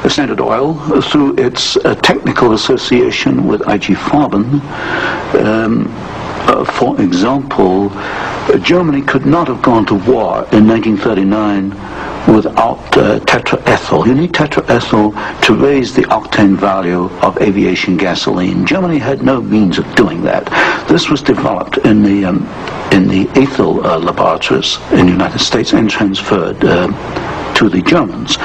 Standard Oil, through its technical association with IG Farben, for example, Germany could not have gone to war in 1939 without tetraethyl. You need tetraethyl to raise the octane value of aviation gasoline. Germany had no means of doing that. This was developed in the ethyl laboratories in the United States and transferred to the Germans.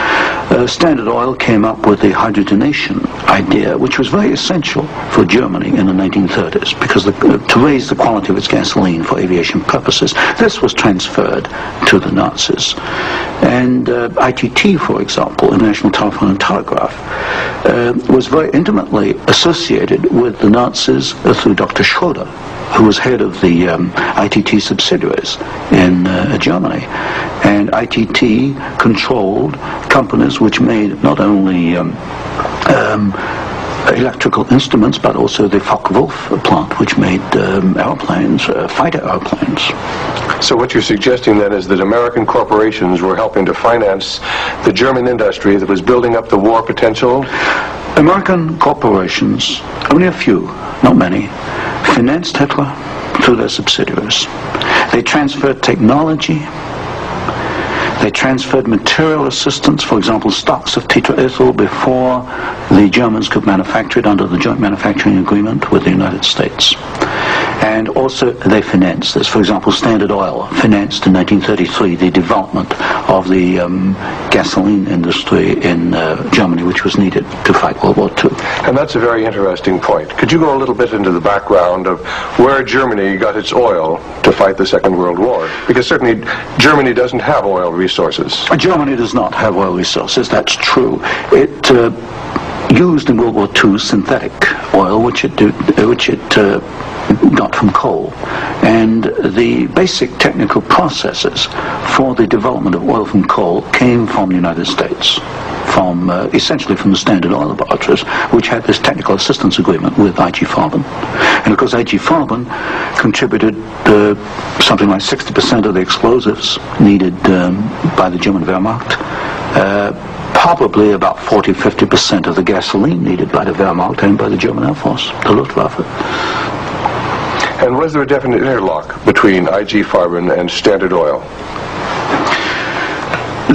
Standard Oil came up with the hydrogenation idea, which was very essential for Germany in the 1930s, because to raise the quality of its gasoline for aviation purposes. This was transferred to the Nazis. And ITT, for example, International Telephone and Telegraph, was very intimately associated with the Nazis through Dr. Schroeder, who was head of the ITT subsidiaries in Germany. And ITT controlled companies which made not only electrical instruments, but also the Focke-Wulf plant, which made airplanes, fighter airplanes. So what you're suggesting then is that American corporations were helping to finance the German industry that was building up the war potential? American corporations, only a few, not many, financed Hitler through their subsidiaries. They transferred technology. They transferred material assistance, for example, stocks of tetraethyl before the Germans could manufacture it under the joint manufacturing agreement with the United States. And also they financed this. For example, Standard Oil financed in 1933 the development of the gasoline industry in Germany, which was needed to fight World War II. And that's a very interesting point. Could you go a little bit into the background of where Germany got its oil to fight the Second World War? Because certainly Germany doesn't have oil resources. Germany does not have oil resources, that's true. It used in World War II synthetic oil, which it got from coal. And the basic technical processes for the development of oil from coal came from the United States, from essentially from the Standard Oil laboratories, which had this technical assistance agreement with IG Farben. And of course IG Farben contributed something like 60% of the explosives needed by the German Wehrmacht. Probably about 40-50% of the gasoline needed by the Wehrmacht and by the German Air Force, the Luftwaffe. And was there a definite interlock between IG Farben and Standard Oil?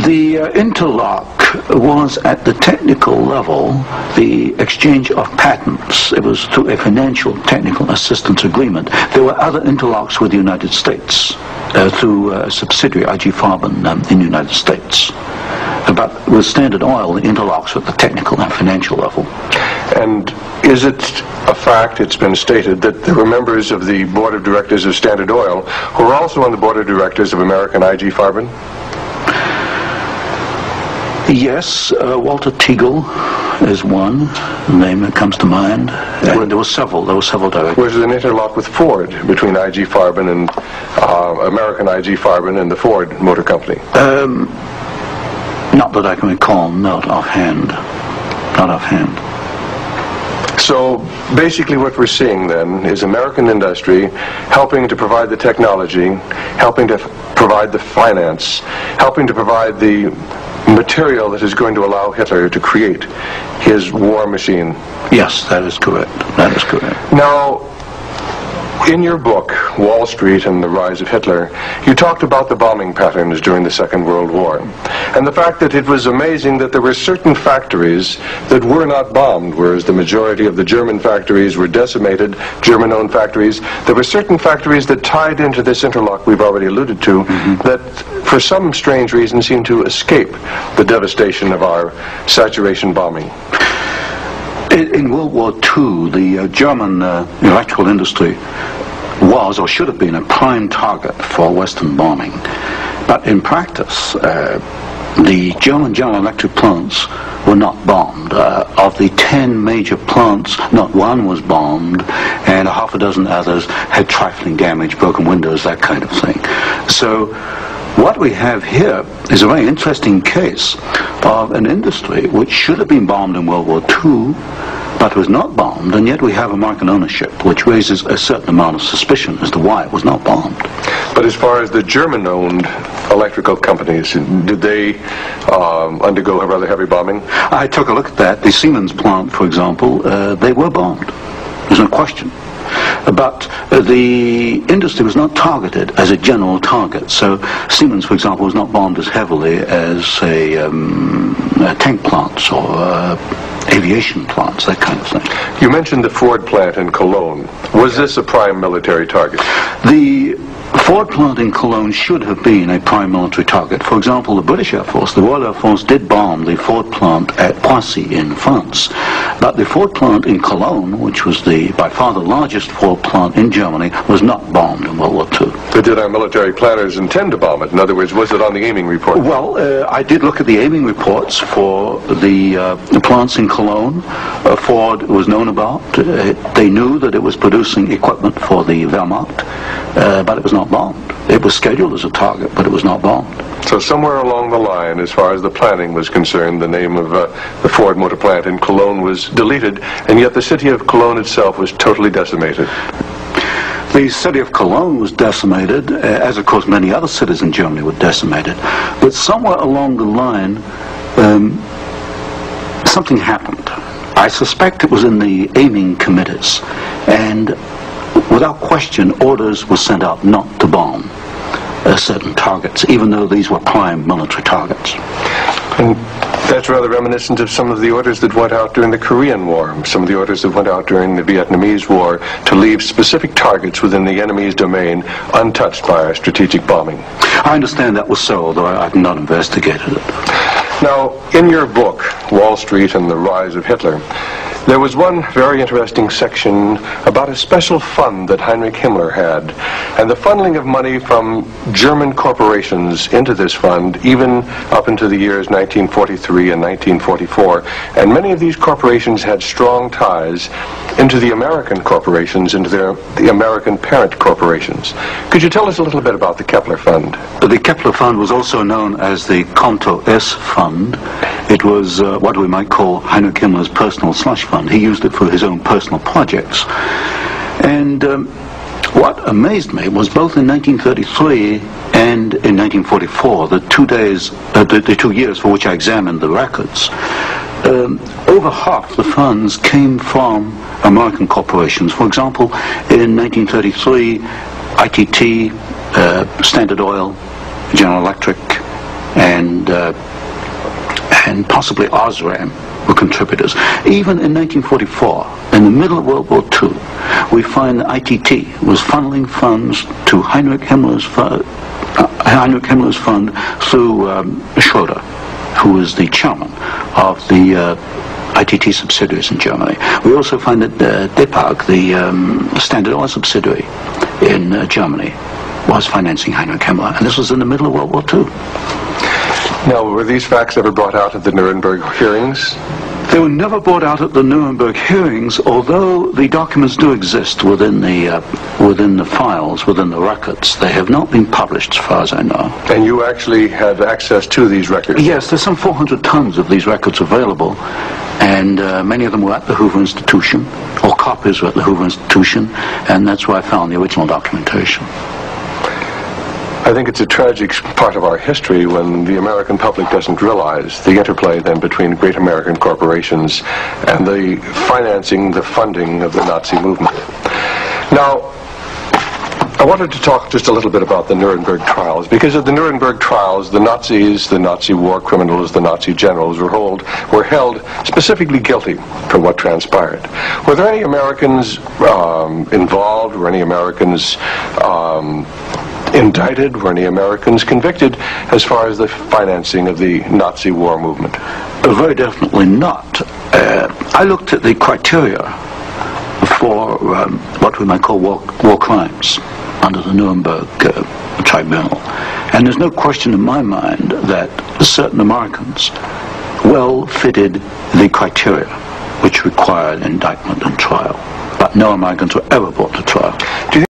The interlock was at the technical level, the exchange of patents. It was through a financial technical assistance agreement. There were other interlocks with the United States through a subsidiary, IG Farben, in the United States. But with Standard Oil, the interlocks at the technical and financial level. And is it a fact, it's been stated, that there were members of the board of directors of Standard Oil who were also on the board of directors of American IG Farben? Yes, Walter Teagle is one name that comes to mind. There were several directors. Was there an interlock with Ford between IG Farben and American IG Farben and the Ford Motor Company? Not that I can recall, not offhand. Not offhand. So basically what we're seeing then is American industry helping to provide the technology, helping to provide the finance, helping to provide the material that is going to allow Hitler to create his war machine. Yes, that is correct. That is correct. Now, in your book, Wall Street and the Rise of Hitler, you talked about the bombing patterns during the Second World War, and the fact that it was amazing that there were certain factories that were not bombed, whereas the majority of the German factories were decimated, German-owned factories. There were certain factories that tied into this interlock we've already alluded to, that for some strange reason seemed to escape the devastation of our saturation bombing. In World War II, the German electrical industry was or should have been a prime target for Western bombing. But in practice, the German General Electric plants were not bombed. Of the 10 major plants, not one was bombed, and a half a dozen others had trifling damage, broken windows, that kind of thing. So What we have here is a very interesting case of an industry which should have been bombed in World War II, but was not bombed, and yet we have American ownership, which raises a certain amount of suspicion as to why it was not bombed. But as far as the German-owned electrical companies, did they undergo a rather heavy bombing? I took a look at that. The Siemens plant, for example, they were bombed. There's no question. But the industry was not targeted as a general target. So Siemens, for example, was not bombed as heavily as, say, tank plants or aviation plants, that kind of thing. You mentioned the Ford plant in Cologne. Was this a prime military target? The Ford plant in Cologne should have been a prime military target. For example, the British Air Force, the Royal Air Force, did bomb the Ford plant at Poissy in France. But the Ford plant in Cologne, which was by far the largest Ford plant in Germany, was not bombed in World War II. But did our military planners intend to bomb it? In other words, was it on the aiming report? Well, I did look at the aiming reports for the plants in Cologne. Ford was known about. They knew that it was producing equipment for the Wehrmacht, but it was not bombed. It was scheduled as a target, but it was not bombed. So somewhere along the line, as far as the planning was concerned, the name of the Ford motor plant in Cologne was deleted, and yet the city of Cologne itself was totally decimated. The city of Cologne was decimated, as of course many other cities in Germany were decimated. But somewhere along the line, something happened. I suspect it was in the aiming committees, and without question, orders were sent out not to bomb certain targets, even though these were prime military targets. And that's rather reminiscent of some of the orders that went out during the Korean War, some of the orders that went out during the Vietnamese War to leave specific targets within the enemy's domain untouched by our strategic bombing. I understand that was so, although I've not investigated it. Now, in your book, Wall Street and the Rise of Hitler, there was one very interesting section about a special fund that Heinrich Himmler had, and the funneling of money from German corporations into this fund, even up into the years 1943 and 1944. And many of these corporations had strong ties into the American corporations, into the American parent corporations. Could you tell us a little bit about the Kepler Fund? The Kepler Fund was also known as the Konto S Fund. It was what we might call Heinrich Himmler's personal slush fund. He used it for his own personal projects. And what amazed me was both in 1933 and in 1944, the 2 years for which I examined the records, over half the funds came from American corporations. For example, in 1933, ITT, Standard Oil, General Electric, and possibly Osram were contributors. Even in 1944, in the middle of World War II, we find that ITT was funneling funds to Heinrich Himmler's fund through Schroeder, who was the chairman of the ITT subsidiaries in Germany. We also find that DEPAG, the Standard Oil subsidiary in Germany, was financing Heinrich Himmler, and this was in the middle of World War II. Now, were these facts ever brought out at the Nuremberg hearings? They were never brought out at the Nuremberg hearings, although the documents do exist within the files, within the records. They have not been published, as far as I know. And you actually had access to these records? Yes, there's some 400 tons of these records available, and many of them were at the Hoover Institution, or copies were at the Hoover Institution, and that's where I found the original documentation. I think it's a tragic part of our history when the American public doesn't realize the interplay then between great American corporations and the financing, the funding of the Nazi movement. Now, I wanted to talk just a little bit about the Nuremberg trials, because at the Nuremberg trials, the Nazis, the Nazi war criminals, the Nazi generals were held specifically guilty for what transpired. Were there any Americans involved? Were any Americans indicted? Were any Americans convicted as far as the financing of the Nazi war movement? Very definitely not. I looked at the criteria for what we might call war crimes under the Nuremberg tribunal. And there's no question in my mind that certain Americans well fitted the criteria which required indictment and trial. But no Americans were ever brought to trial.